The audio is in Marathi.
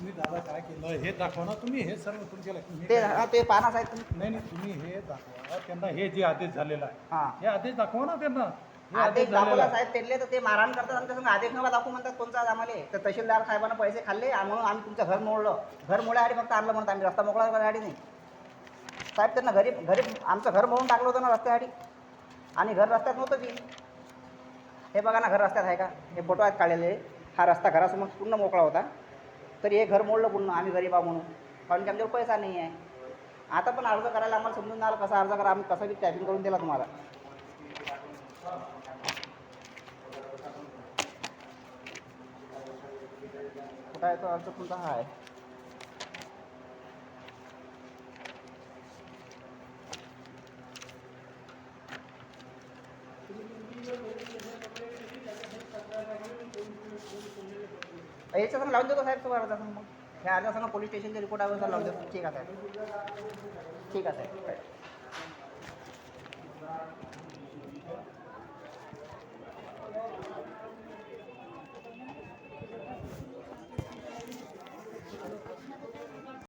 तुम्ही दादा काय केलं हे दाखवा ना तुम्ही, हे सर्व तुमच्या ते पाहना साहेब तुम्ही. नाही नाही, तुम्ही हे दाखवा त्यांना, हे जे आदेश झालेला आहे हां, हे आदेश दाखवा ना त्यांना. हे आदेश झालेला दाखवला आहे. साहेब त्यांनी, तर ते मारहाण करतात आमच्या संग. आदेश नका दाखवू म्हणतात कोणता आम्हाला. तर तहसीलदार साहेबांना पैसे खाल्ले म्हणून आम्ही तुमचं घर मोडलं. घर मोडण्यासाठी फक्त आणलं म्हणतात, आम्ही रस्ता मोकळा करण्यासाठी नाही साहेब. त्यांना घरी घरी आमचं घर मोडून टाकलं होतं ना रस्त्यासाठी, आणि घर रस्त्यात नव्हतं की. हे बघा ना, घर रस्त्यात आहे का, हे फोटो आहेत काढलेले. हा रस्ता घरासमोर पूर्ण मोकळा होता, तरी हे घर मोडलं पूर्ण. आम्ही गरीब आहो म्हणून, कारण की आमच्यावर पैसा नाही आहे. आता पण अर्ज करायला आम्हाला समजून आलं कसा अर्ज करा, आम्ही कसं बी टायपिंग करून दिला तुम्हाला. कुठं आहे तो अर्ज तुमचा? हा आहे. याच्यासंग लावून देतो साहेब तुम्हाला अर्जासंग. मग ह्या अर्जासंग पोलीस स्टेशनचे रिपोर्ट आहे लावून देतो. ठीक आहे साहेब, ठीक आहे साहेब.